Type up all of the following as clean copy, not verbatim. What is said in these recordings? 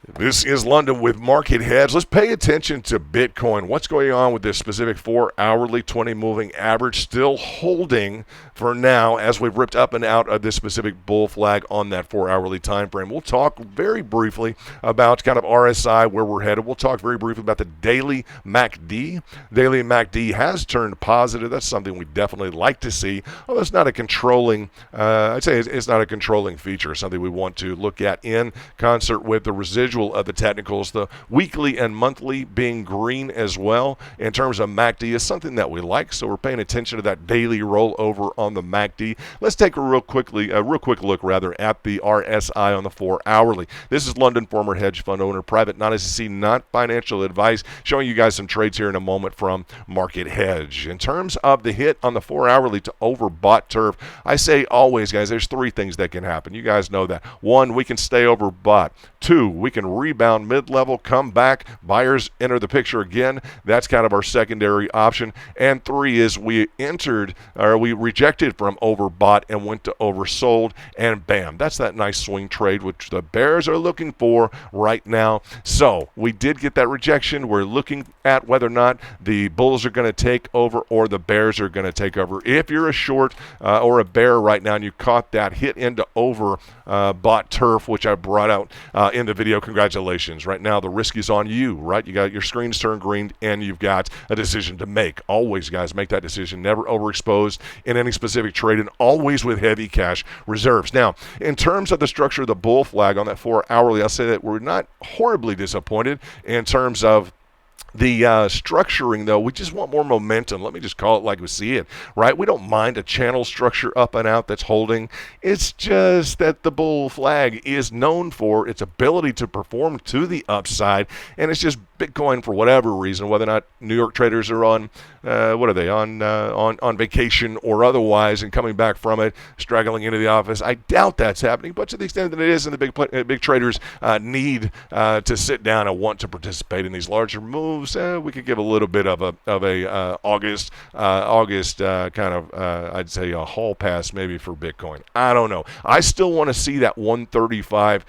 This is London with MarketHedge. Let's pay attention to Bitcoin. What's going on with this specific 4-hourly 20 moving average? Still holding for now as we've ripped up and out of this specific bull flag on that 4-hourly time frame. We'll talk very briefly about kind of RSI, where we're headed. We'll talk very briefly about the daily MACD. Daily MACD has turned positive. That's something we definitely like to see. Although it's not a controlling, I'd say it's not a controlling feature. It's something we want to look at in concert with the residual of the technicals, the weekly and monthly being green as well. In terms of MACD, is something that we like, so we're paying attention to that daily rollover on the MACD. Let's take a real quick look at the RSI on the 4-hourly. This is London, former hedge fund owner, private, non-SEC, not financial advice, showing you guys some trades here in a moment from MarketHedge. In terms of the hit on the 4-hourly to overbought turf, I say always, guys, there's three things that can happen. You guys know that. One, we can stay overbought. Two, we can rebound mid-level, come back, buyers enter the picture again. That's kind of our secondary option. And three is we rejected from overbought and went to oversold, and bam, that's that nice swing trade which the bears are looking for right now. So we did get that rejection. We're looking at whether or not the bulls are going to take over or the bears are going to take over. If you're a short or a bear right now and you caught that hit into overbought turf, which I brought out in the video, congratulations. Right now the risk is on you, right? You got your screens turned green and you've got a decision to make. Always, guys, make that decision. Never overexposed in any specific trade, and always with heavy cash reserves. Now, in terms of the structure of the bull flag on that 4-hourly, I'll say that we're not horribly disappointed in terms of the structuring, though. We just want more momentum. Let me just call it like we see it, right? We don't mind a channel structure up and out that's holding. It's just that the bull flag is known for its ability to perform to the upside, and it's just Bitcoin, for whatever reason, whether or not New York traders are on on vacation or otherwise, and coming back from it, straggling into the office. I doubt that's happening, but to the extent that it is, and the big traders need to sit down and want to participate in these larger moves, we could give a little bit of a August kind of I'd say a hall pass maybe for Bitcoin. I don't know. I still want to see that 135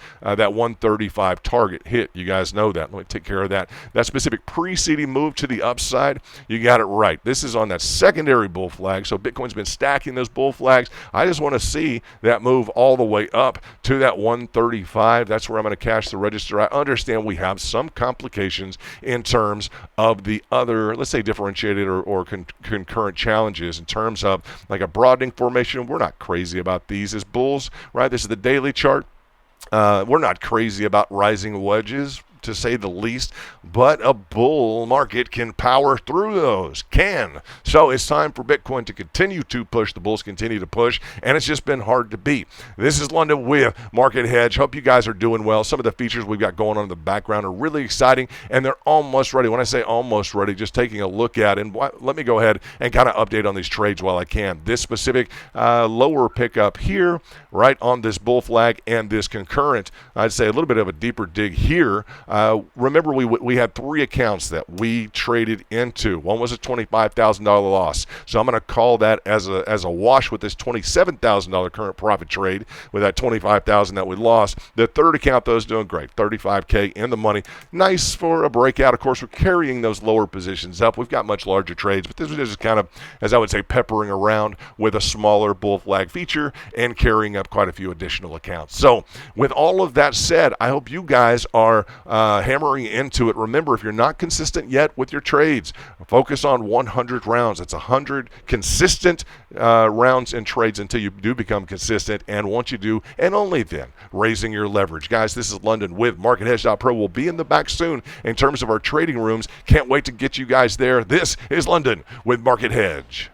target hit. You guys know that. Let me take care of that. That specific preceding move to the upside, you got it right. This is on that secondary bull flag, so Bitcoin's been stacking those bull flags. I just want to see that move all the way up to that 135. That's where I'm going to cash the register. I understand we have some complications in terms of the other, let's say, differentiated or concurrent challenges in terms of like a broadening formation. We're not crazy about these as bulls, right? This is the daily chart. We're not crazy about rising wedges, to say the least, but a bull market can power through those. So it's time for Bitcoin to continue to push. The bulls continue to push, and it's just been hard to beat. This is London with MarketHedge. Hope you guys are doing well. Some of the features we've got going on in the background are really exciting, and they're almost ready. When I say almost ready, just taking a look at it. And let me go ahead and kind of update on these trades while I can. This specific lower pickup here, right on this bull flag, and this concurrent, I'd say a little bit of a deeper dig here. Remember, we had three accounts that we traded into. One was a $25,000 loss. So I'm going to call that as a wash with this $27,000 current profit trade with that $25,000 that we lost. The third account, though, is doing great. $35K in the money. Nice for a breakout. Of course, we're carrying those lower positions up. We've got much larger trades, but this was just kind of, as I would say, peppering around with a smaller bull flag feature and carrying up quite a few additional accounts. So with all of that said, I hope you guys are hammering into it. Remember, if you're not consistent yet with your trades, focus on 100 rounds. It's 100 consistent rounds and trades until you do become consistent. And once you do, and only then, raising your leverage. Guys, this is London with MarketHedge.pro. We'll be in the back soon in terms of our trading rooms. Can't wait to get you guys there. This is London with MarketHedge.